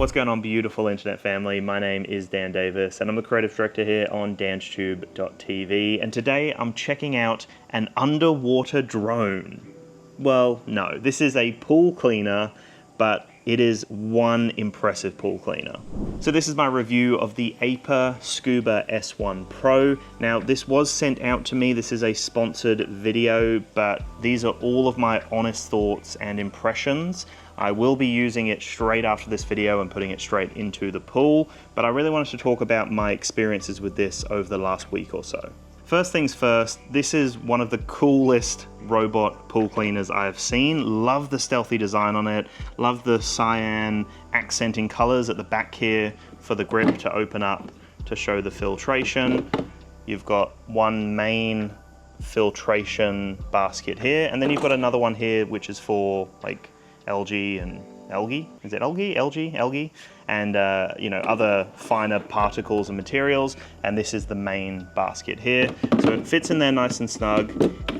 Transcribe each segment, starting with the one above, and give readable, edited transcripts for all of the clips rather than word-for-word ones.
What's going on, beautiful internet family? My name is Dan Davis and I'm the creative director here on DansTube.TV, and today I'm checking out an underwater drone. Well, no, this is a pool cleaner, but it is one impressive pool cleaner. So this is my review of the Aiper Scuba S1 Pro. Now this was sent out to me, this is a sponsored video, but these are all of my honest thoughts and impressions. I will be using it straight after this video and putting it straight into the pool, but I really wanted to talk about my experiences with this over the last week or so. First things first, this is one of the coolest robot pool cleaners I have seen. Love the stealthy design on it, love the cyan accenting colors at the back here for the grip to open up to show the filtration. You've got one main filtration basket here, and then you've got another one here which is for like algae and algae, is it algae? Algae, and you know, other finer particles and materials, and this is the main basket here. So it fits in there nice and snug.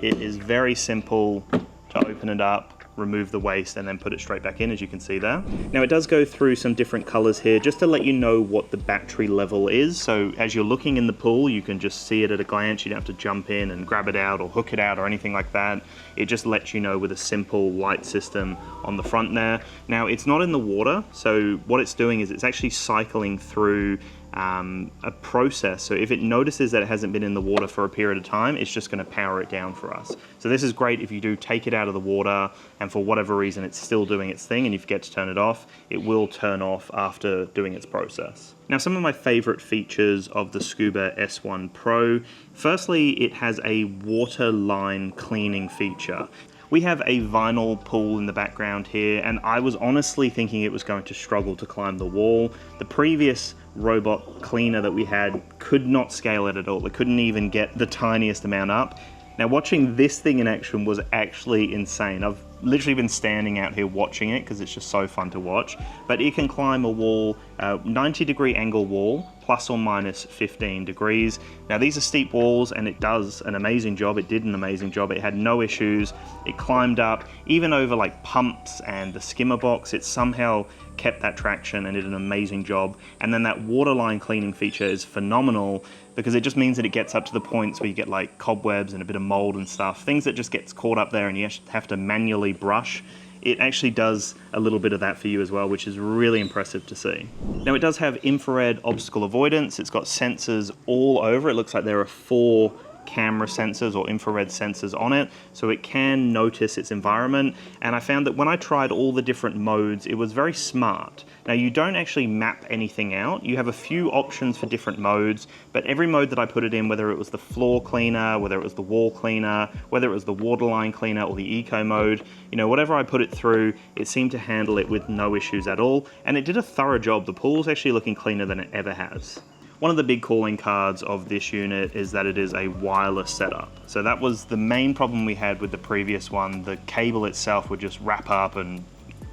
It is very simple to open it up, remove the waste, and then put it straight back in, as you can see there. Now it does go through some different colors here just to let you know what the battery level is. So as you're looking in the pool, you can just see it at a glance. You don't have to jump in and grab it out or hook it out or anything like that. It just lets you know with a simple light system on the front there. Now it's not in the water, so what it's doing is it's actually cycling through a process. So if it notices that it hasn't been in the water for a period of time, it's just going to power it down for us. So this is great if you do take it out of the water and for whatever reason it's still doing its thing and you forget to turn it off, it will turn off after doing its process. Now, some of my favorite features of the Scuba S1 Pro, firstly, it has a water line cleaning feature. We have a vinyl pool in the background here, and I was honestly thinking it was going to struggle to climb the wall. The previous robot cleaner that we had could not scale it at all. It couldn't even get the tiniest amount up. Now watching this thing in action was actually insane. I've literally been standing out here watching it because it's just so fun to watch. But it can climb a wall, 90-degree angle wall, plus or minus 15 degrees. Now these are steep walls and it does an amazing job. It did an amazing job. It had no issues. It climbed up, even over like pumps and the skimmer box. It somehow kept that traction and did an amazing job. And then that waterline cleaning feature is phenomenal because it just means that it gets up to the points where you get like cobwebs and a bit of mold and stuff, things that just gets caught up there and you have to manually brush. It actually does a little bit of that for you as well, which is really impressive to see. Now it does have infrared obstacle avoidance. It's got sensors all over. It looks like there are 4 camera sensors or infrared sensors on it, so it can notice its environment. And I found that when I tried all the different modes, it was very smart. Now you don't actually map anything out. You have a few options for different modes, but every mode that I put it in, whether it was the floor cleaner, whether it was the wall cleaner, whether it was the waterline cleaner or the eco mode, you know, whatever I put it through, it seemed to handle it with no issues at all. And it did a thorough job. The pool's actually looking cleaner than it ever has. One of the big calling cards of this unit is that it is a wireless setup. So that was the main problem we had with the previous one. The cable itself would just wrap up and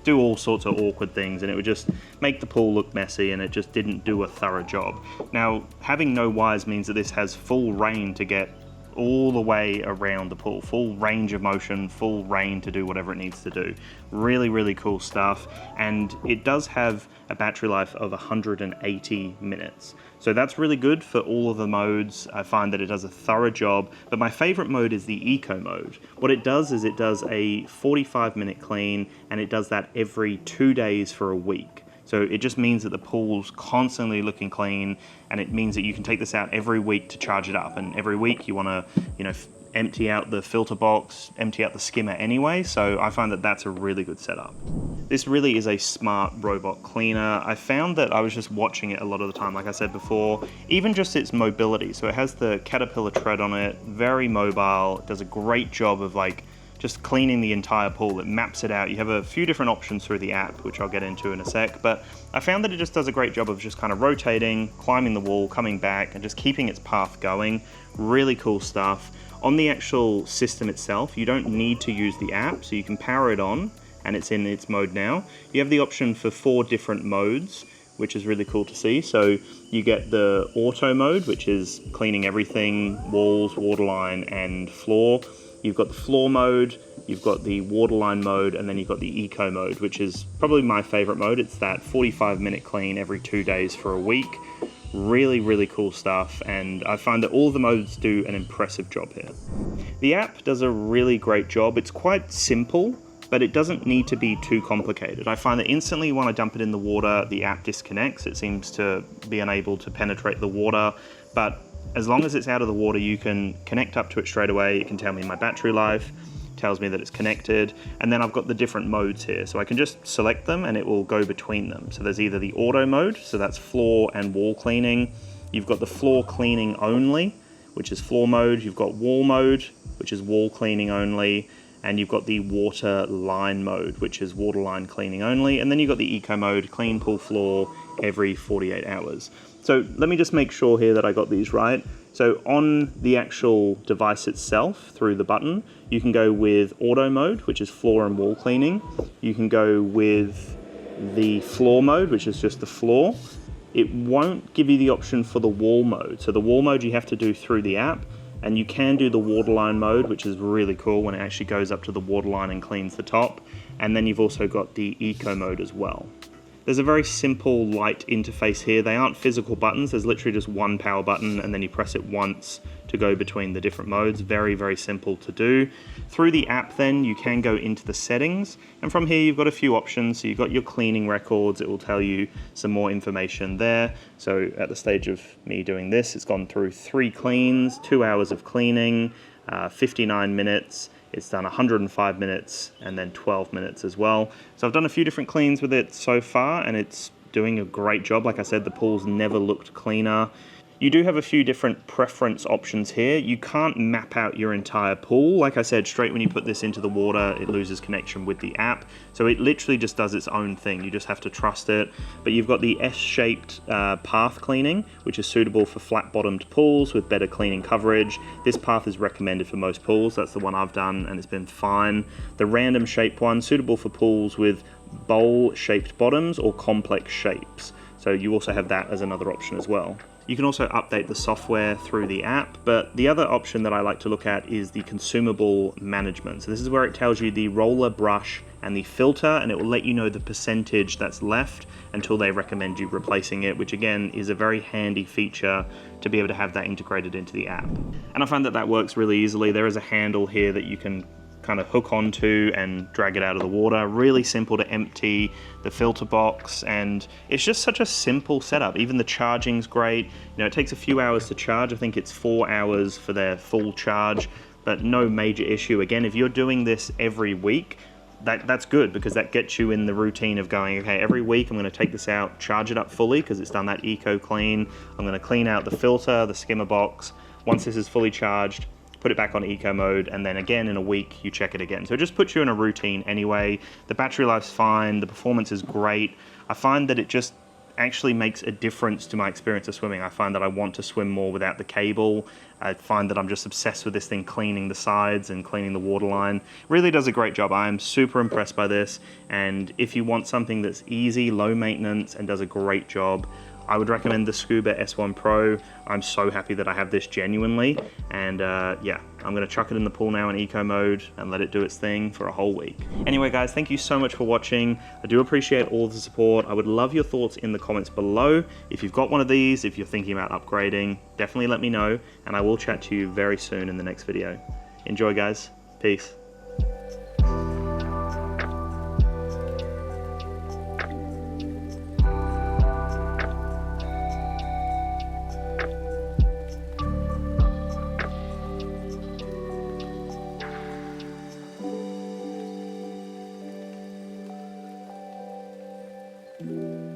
do all sorts of awkward things, and it would just make the pool look messy, and it just didn't do a thorough job. Now, having no wires means that this has full reign to get all the way around the pool, full range of motion, full reign to do whatever it needs to do. Really, really cool stuff. And it does have a battery life of 180 minutes. So that's really good for all of the modes. I find that it does a thorough job, but my favorite mode is the eco mode. What it does is it does a 45-minute clean, and it does that every 2 days for a week. So it just means that the pool's constantly looking clean, and it means that you can take this out every week to charge it up. And every week you want to, you know, empty out the filter box, empty out the skimmer anyway. So I find that that's a really good setup. This really is a smart robot cleaner. I found that I was just watching it a lot of the time, like I said before, even just its mobility. So it has the Caterpillar tread on it, very mobile, it does a great job of like just cleaning the entire pool. It maps it out. You have a few different options through the app, which I'll get into in a sec, but I found that it just does a great job of just kind of rotating, climbing the wall, coming back, and just keeping its path going. Really cool stuff. On the actual system itself, you don't need to use the app, so you can power it on, and it's in its mode now. You have the option for 4 different modes, which is really cool to see. So you get the auto mode, which is cleaning everything, walls, waterline, and floor. You've got the floor mode, you've got the waterline mode, and then you've got the eco mode, which is probably my favorite mode. It's that 45-minute clean every 2 days for a week. Really, really cool stuff, and I find that all of the modes do an impressive job here. The app does a really great job. It's quite simple, but it doesn't need to be too complicated. I find that instantly when I dump it in the water, the app disconnects. It seems to be unable to penetrate the water, but as long as it's out of the water, you can connect up to it straight away. It can tell me my battery life, tells me that it's connected, and then I've got the different modes here. So I can just select them and it will go between them. So there's either the auto mode, so that's floor and wall cleaning. You've got the floor cleaning only, which is floor mode. You've got wall mode, which is wall cleaning only. And you've got the water line mode, which is water line cleaning only. And then you've got the eco mode, clean pool floor every 48 hours. So let me just make sure here that I got these right. So on the actual device itself, through the button, you can go with auto mode, which is floor and wall cleaning. You can go with the floor mode, which is just the floor. It won't give you the option for the wall mode. So the wall mode you have to do through the app, and you can do the waterline mode, which is really cool when it actually goes up to the waterline and cleans the top. And then you've also got the eco mode as well. There's a very simple, light interface here. They aren't physical buttons. There's literally just one power button, and then you press it once to go between the different modes. Very, very simple to do. Through the app then, you can go into the settings, and from here you've got a few options. So you've got your cleaning records. It will tell you some more information there. So at the stage of me doing this, it's gone through 3 cleans, 2 hours of cleaning, 59 minutes. It's done 105 minutes and then 12 minutes as well. So I've done a few different cleans with it so far, and it's doing a great job. Like I said, the pool's never looked cleaner. You do have a few different preference options here. You can't map out your entire pool. Like I said, straight when you put this into the water, it loses connection with the app. So it literally just does its own thing. You just have to trust it. But you've got the S-shaped path cleaning, which is suitable for flat-bottomed pools with better cleaning coverage. This path is recommended for most pools. That's the one I've done, and it's been fine. The random shape one, suitable for pools with bowl-shaped bottoms or complex shapes. So you also have that as another option as well. You can also update the software through the app, but the other option that I like to look at is the consumable management. So this is where it tells you the roller, brush, and the filter, and it will let you know the percentage that's left until they recommend you replacing it, which again is a very handy feature to be able to have that integrated into the app. And I find that that works really easily. There is a handle here that you can kind of hook onto and drag it out of the water. Really simple to empty the filter box, and it's just such a simple setup. Even the charging's great. You know, it takes a few hours to charge. I think it's 4 hours for their full charge, but no major issue. Again, if you're doing this every week, that's good, because that gets you in the routine of going, okay, every week I'm going to take this out, charge it up fully because it's done that eco clean. I'm going to clean out the filter, the skimmer box. Once this is fully charged, put it back on eco mode, and then again in a week you check it again. So it just puts you in a routine anyway. The battery life's fine, the performance is great. I find that it just actually makes a difference to my experience of swimming. I find that I want to swim more without the cable. I find that I'm just obsessed with this thing cleaning the sides and cleaning the waterline. Really does a great job. I am super impressed by this, and if you want something that's easy, low maintenance, and does a great job, I would recommend the Scuba S1 Pro. I'm so happy that I have this genuinely, and yeah, I'm gonna chuck it in the pool now in eco mode and let it do its thing for a whole week. Anyway guys, thank you so much for watching. I do appreciate all of the support. I would love your thoughts in the comments below. If you've got one of these, if you're thinking about upgrading, definitely let me know, and I will chat to you very soon in the next video. Enjoy guys, peace. Thank you.